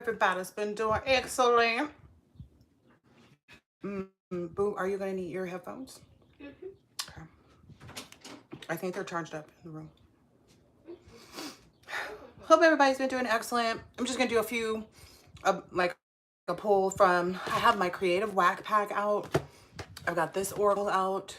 Everybody's been doing excellent. Boo, are you going to need your headphones? Okay. I think they're charged up in the room. Hope everybody's been doing excellent. I'm just going to do a few, like a pull from, I have my creative whack pack out. I've got this oracle out,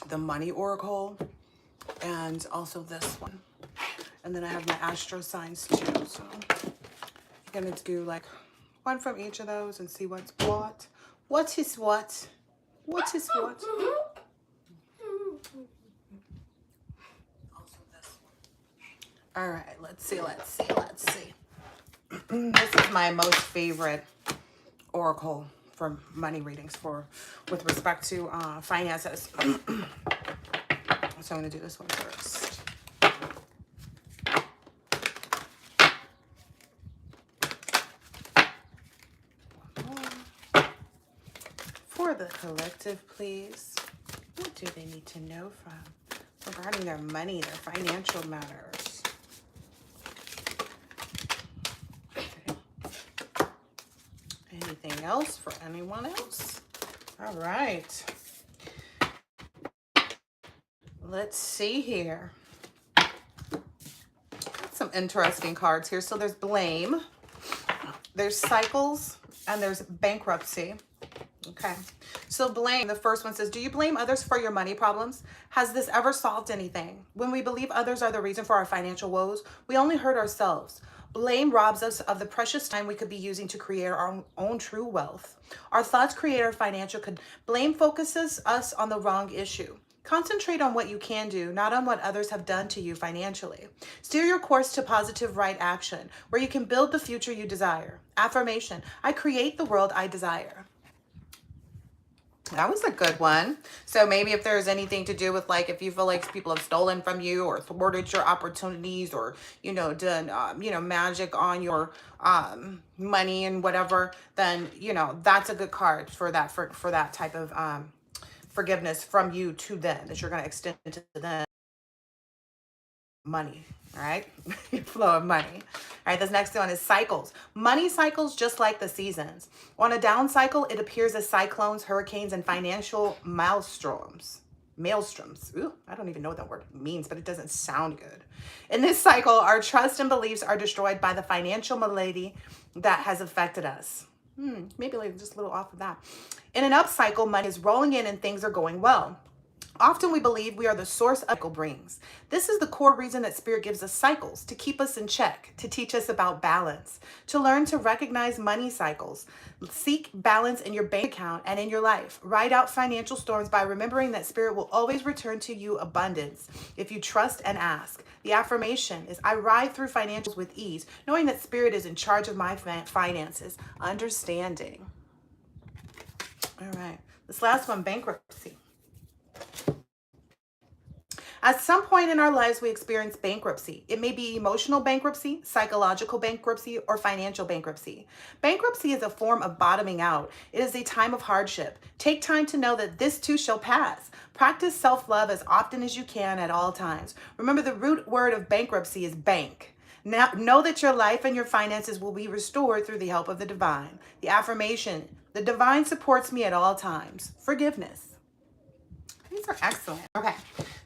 the money oracle, and also this one. And then I have my astro signs too. So I'm going to do like one from each of those and see what's what. What is what? What is what? Also this one. All right, let's see. This is my most favorite oracle for money readings with respect to finances. So I'm going to do this one first. For the collective, please. What do they need to know from regarding their money, their financial matters? Okay. Anything else for anyone else? All right. Let's see here. Got some interesting cards here. So there's blame, there's cycles, and there's bankruptcy. Okay, so blame, the first one says, do you blame others for your money problems? Has this ever solved anything? When we believe others are the reason for our financial woes, we only hurt ourselves. Blame robs us of the precious time we could be using to create our own true wealth. Our thoughts create our financial. Blame focuses us on the wrong issue. Concentrate on what you can do, not on what others have done to you financially. Steer your course to positive right action, where you can build the future you desire. Affirmation, I create the world I desire. That was a good one. So maybe if there's anything to do with, like, if you feel like people have stolen from you or thwarted your opportunities or, you know, done, magic on your money and whatever, then, you know, that's a good card for that, for that type of forgiveness from you to them, that you're going to extend to them. Money, all right? Flow of money. All right, this next one is cycles. Money cycles just like the seasons. On a down cycle, it appears as cyclones, hurricanes, and financial maelstroms. Maelstroms. Ooh, I don't even know what that word means, but it doesn't sound good. In this cycle, our trust and beliefs are destroyed by the financial malady that has affected us. Maybe like just a little off of that. In an up cycle, money is rolling in and things are going well. Often we believe we are the source of cycle brings. This is the core reason that Spirit gives us cycles, to keep us in check, to teach us about balance, to learn to recognize money cycles. Seek balance in your bank account and in your life. Ride out financial storms by remembering that Spirit will always return to you abundance if you trust and ask. The affirmation is, I ride through financials with ease, knowing that Spirit is in charge of my finances. Understanding. All right. This last one, bankruptcy. At some point in our lives, we experience bankruptcy. It may be emotional bankruptcy, psychological bankruptcy, or financial bankruptcy. Bankruptcy is a form of bottoming out. It is a time of hardship. Take time to know that this too shall pass. Practice self-love as often as you can at all times. Remember, the root word of bankruptcy is bank. Now, know that your life and your finances will be restored through the help of the divine. The affirmation, the divine supports me at all times. Forgiveness. These are excellent. Okay,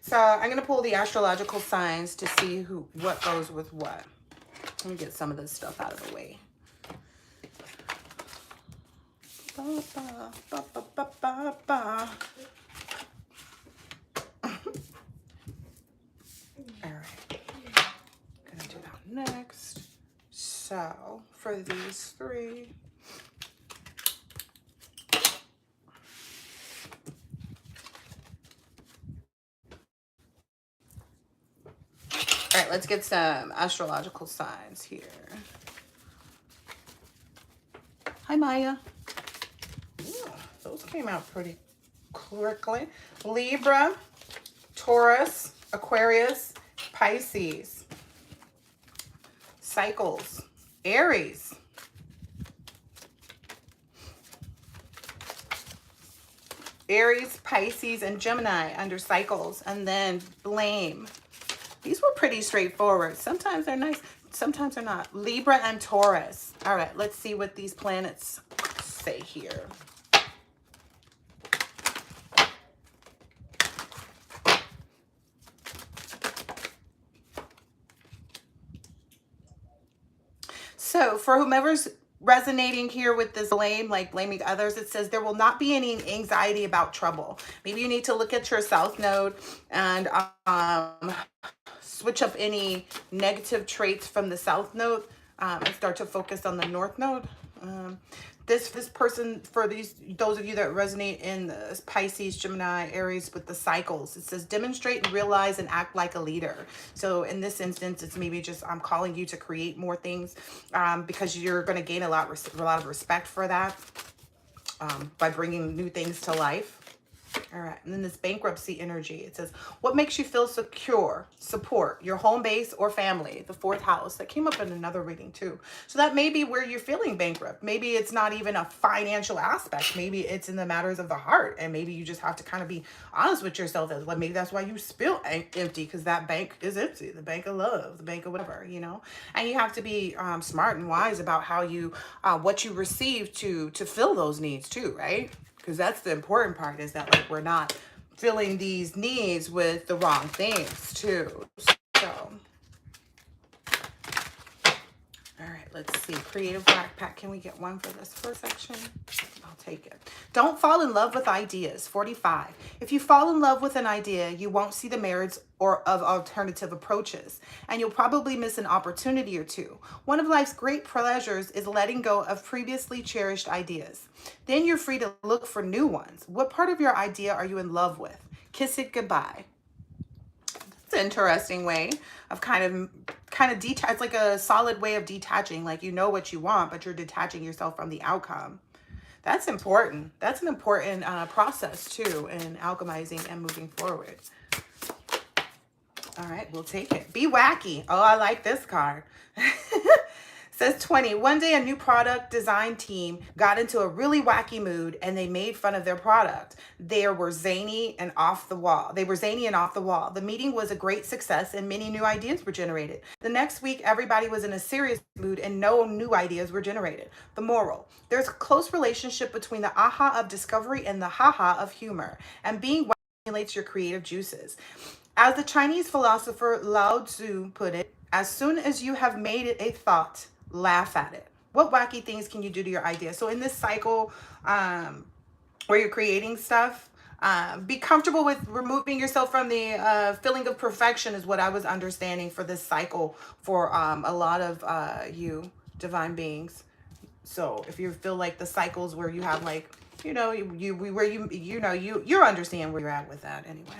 so I'm going to pull the astrological signs to see what goes with what. Let me get some of this stuff out of the way. All right, gonna do that next. So for these three, all right, let's get some astrological signs here. Hi, Maya. Ooh, those came out pretty quickly. Libra, Taurus, Aquarius, Pisces. Cycles. Aries. Aries, Pisces, and Gemini under cycles. And then blame. These were pretty straightforward. Sometimes they're nice, sometimes they're not. Libra and Taurus. All right, let's see what these planets say here. So for whomever's resonating here with this blame, like blaming others, it says there will not be any anxiety about trouble. Maybe you need to look at your South Node and switch up any negative traits from the South Node and start to focus on the North Node. This person, for those of you that resonate in the Pisces, Gemini, Aries with the cycles, it says demonstrate and realize and act like a leader. So in this instance, it's maybe just I'm calling you to create more things because you're going to gain a lot of respect for that by bringing new things to life. All right, and then this bankruptcy energy, it says, what makes you feel secure? Support your home base or family, the 4th house. That came up in another reading too. So that may be where you're feeling bankrupt. Maybe it's not even a financial aspect. Maybe it's in the matters of the heart. And maybe you just have to kind of be honest with yourself. As well. Maybe that's why you feel empty, because that bank is empty. The bank of love, the bank of whatever, you know. And you have to be smart and wise about how you, what you receive to fill those needs too, right? Because that's the important part, is that like we're not filling these needs with the wrong things too. So, all right, let's see. Creative Black Pack. Can we get one for this first section? I'll take it. Don't fall in love with ideas. 45. If you fall in love with an idea, you won't see the merits of alternative approaches, and you'll probably miss an opportunity or two. One of life's great pleasures is letting go of previously cherished ideas. Then you're free to look for new ones. What part of your idea are you in love with? Kiss it goodbye. It's an interesting way of kind of detach. It's like a solid way of detaching. Like, you know what you want, but you're detaching yourself from the outcome. That's important. That's an important process too in alchemizing and moving forward. All right, we'll take it. Be wacky. Oh, I like this card. Says 20. One day a new product design team got into a really wacky mood and they made fun of their product. They were zany and off the wall. The meeting was a great success and many new ideas were generated. The next week, everybody was in a serious mood and no new ideas were generated. The moral: there's a close relationship between the aha of discovery and the haha of humor. And being wacky stimulates your creative juices. As the Chinese philosopher Lao Tzu put it, as soon as you have made it a thought, laugh at it. What wacky things can you do to your idea? So in this cycle where you're creating stuff, be comfortable with removing yourself from the feeling of perfection is what I was understanding for this cycle for a lot of you divine beings. So if you feel like the cycles where you have like, you know, you understand where you're at with that anyway.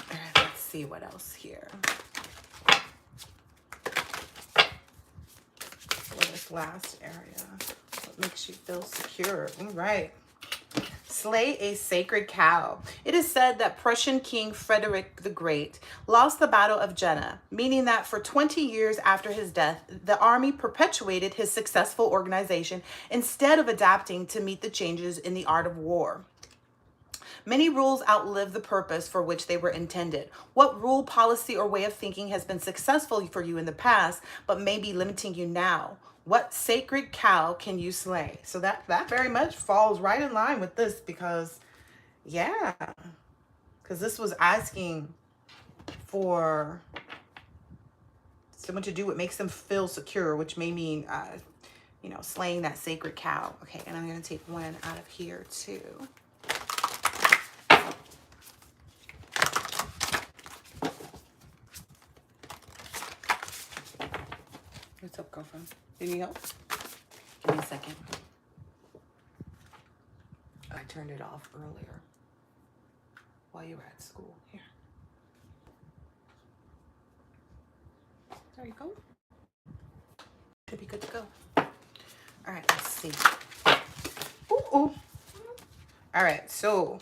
All right, let's see what else here. Last area. What makes you feel secure? All right. Slay a sacred cow. It is said that Prussian King Frederick the Great lost the Battle of Jena, meaning that for 20 years after his death, the army perpetuated his successful organization instead of adapting to meet the changes in the art of war. Many rules outlive the purpose for which they were intended. What rule, policy, or way of thinking has been successful for you in the past, but may be limiting you now? What sacred cow can you slay? So that very much falls right in line with this because, yeah, because this was asking for someone to do what makes them feel secure, which may mean, you know, slaying that sacred cow. Okay, and I'm going to take one out of here too. What's up, girlfriend? Do you need help? Give me a second. I turned it off earlier while you were at school. Here. There you go. Should be good to go. All right, let's see. Ooh, ooh. All right, so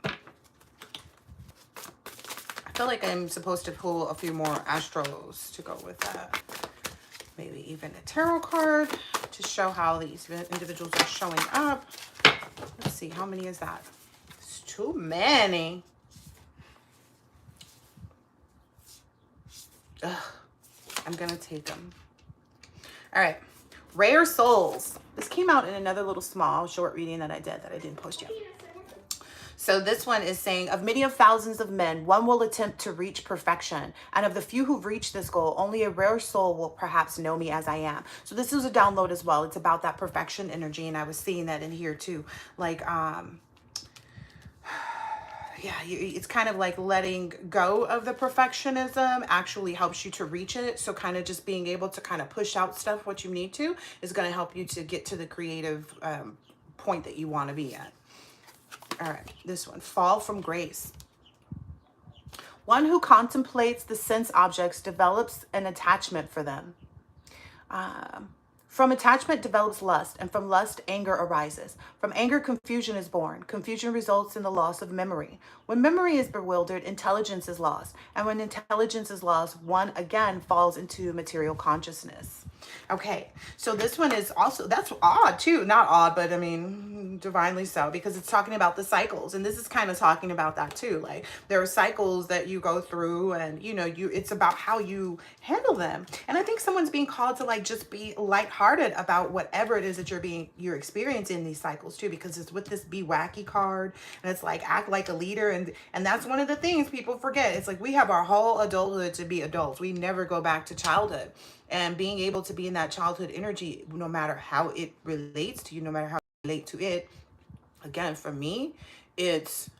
I feel like I'm supposed to pull a few more Astros to go with that. Maybe even a tarot card to show how these individuals are showing up. Let's see, how many is that? It's too many. Ugh. I'm going to take them. All right. Rare Souls. This came out in another little small short reading that I didn't post yet. So this one is saying, of many of thousands of men, one will attempt to reach perfection. And of the few who've reached this goal, only a rare soul will perhaps know me as I am. So this is a download as well. It's about that perfection energy. And I was seeing that in here too. Like, yeah, it's kind of like letting go of the perfectionism actually helps you to reach it. So kind of just being able to kind of push out stuff, what you need to, is going to help you to get to the creative point that you want to be at. All right, this one, fall from grace. One who contemplates the sense objects develops an attachment for them. From attachment develops lust, and from lust, anger arises. From anger, confusion is born. Confusion results in the loss of memory. When memory is bewildered, intelligence is lost. And when intelligence is lost, one again falls into material consciousness. Okay, so this one is also, that's odd too. Not odd, but I mean, divinely so, because it's talking about the cycles. And this is kind of talking about that too. Like, there are cycles that you go through, and you know, it's about how you handle them. And I think someone's being called to like just be lighthearted about whatever it is that you're experiencing in these cycles too, because it's with this be wacky card, and it's like act like a leader. And that's one of the things people forget. It's like we have our whole adulthood to be adults. We never go back to childhood. And being able to be in that childhood energy, no matter how it relates to you, no matter how you relate to it. Again, for me, it's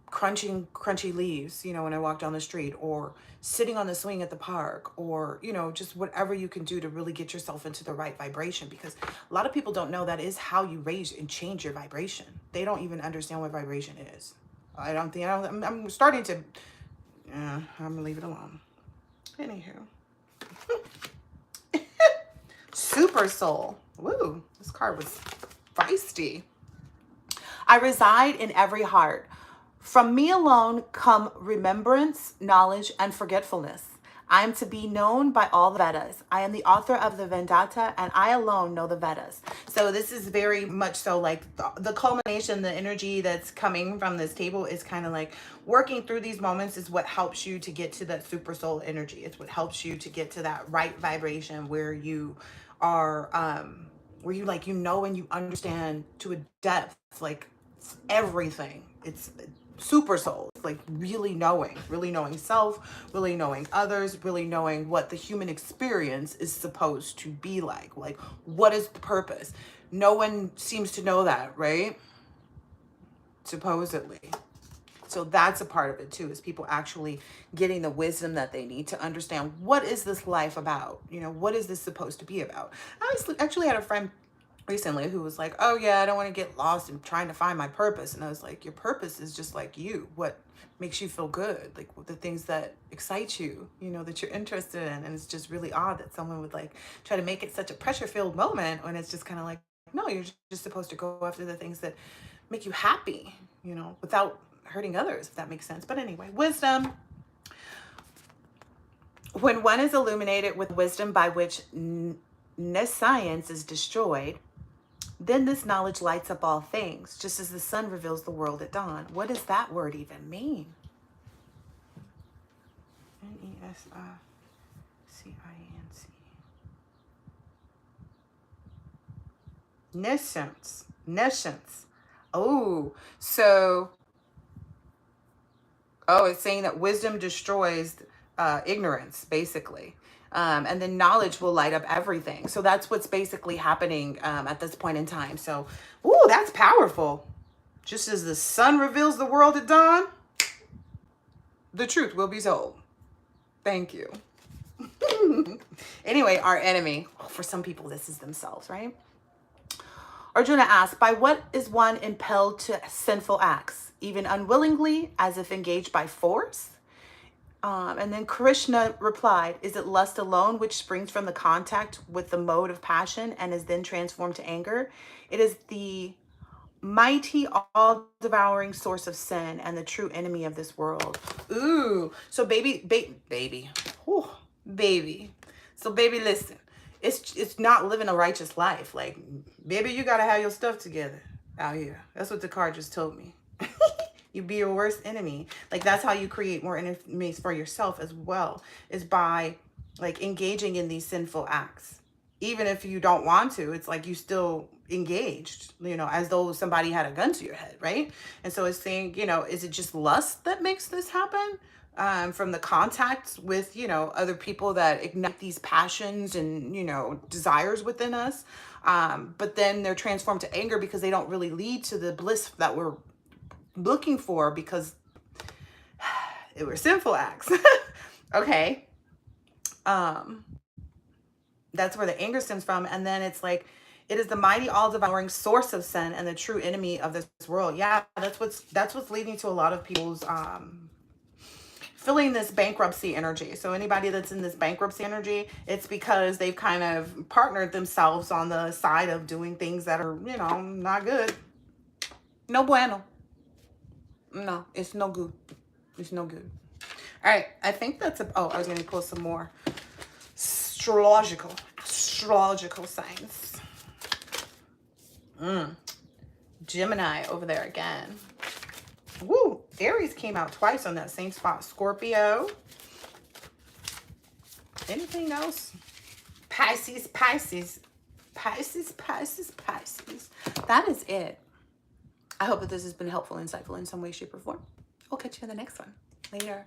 crunching crunchy leaves, you know, when I walk down the street, or sitting on the swing at the park, or, you know, just whatever you can do to really get yourself into the right vibration. Because a lot of people don't know that is how you raise and change your vibration. They don't even understand what vibration is. I'm starting to, I'm gonna leave it alone. Anywho. Super Soul. Woo, this card was feisty. I reside in every heart. From me alone come remembrance, knowledge, and forgetfulness. I am to be known by all the Vedas. I am the author of the Vedanta, and I alone know the Vedas. So this is very much so like the culmination, the energy that's coming from this table is kind of like working through these moments is what helps you to get to that super soul energy. It's what helps you to get to that right vibration where you are, where you like, you know, and you understand to a depth, like everything. It's super soul, like really knowing self, really knowing others, really knowing what the human experience is supposed to be like what is the purpose. No one seems to know that, right? Supposedly. So that's a part of it too, is people actually getting the wisdom that they need to understand what is this life about? You know, what is this supposed to be about? I actually had a friend recently who was like, oh yeah, I don't want to get lost in trying to find my purpose. And I was like, your purpose is just like you. What makes you feel good? Like the things that excite you, you know, that you're interested in. And it's just really odd that someone would like try to make it such a pressure-filled moment when it's just kind of like, no, you're just supposed to go after the things that make you happy, you know, without hurting others, if that makes sense. But anyway, wisdom. When one is illuminated with wisdom by which nescience is destroyed, then this knowledge lights up all things, just as the sun reveals the world at dawn. What does that word even mean? Nescience. Nescience. Nescience. Oh, so, it's saying that wisdom destroys ignorance, basically. And then knowledge will light up everything. So that's what's basically happening at this point in time. So, ooh, that's powerful. Just as the sun reveals the world at dawn, the truth will be told. Thank you. Anyway, our enemy. Oh, for some people, this is themselves, right? Arjuna asks, by what is one impelled to sinful acts, even unwillingly, as if engaged by force? And then Krishna replied, is it lust alone which springs from the contact with the mode of passion and is then transformed to anger? It is the mighty, all-devouring source of sin and the true enemy of this world. Ooh, so baby. So baby, listen, it's not living a righteous life. Like, baby, you got to have your stuff together out here. That's what the card just told me. You be your worst enemy. Like, that's how you create more enemies for yourself as well, is by like engaging in these sinful acts. Even if you don't want to, it's like you still engaged, you know, as though somebody had a gun to your head, right? And so it's saying, you know, is it just lust that makes this happen? From the contact with, you know, other people that ignite these passions and, you know, desires within us. But then they're transformed to anger because they don't really lead to the bliss that we're looking for because it were sinful acts. Okay. That's where the anger stems from. And then it's like, it is the mighty, all devouring source of sin and the true enemy of this world. Yeah, that's what's leading to a lot of people's feeling this bankruptcy energy. So anybody that's in this bankruptcy energy, it's because they've kind of partnered themselves on the side of doing things that are, you know, not good. No bueno. No, it's no good. It's no good. All right, I think that's oh, I was going to pull some more astrological signs. Gemini over there again. Woo! Aries came out twice on that same spot. Scorpio. Anything else? Pisces. That is it. I hope that this has been helpful, insightful in some way, shape, or form. I'll catch you in the next one. Later.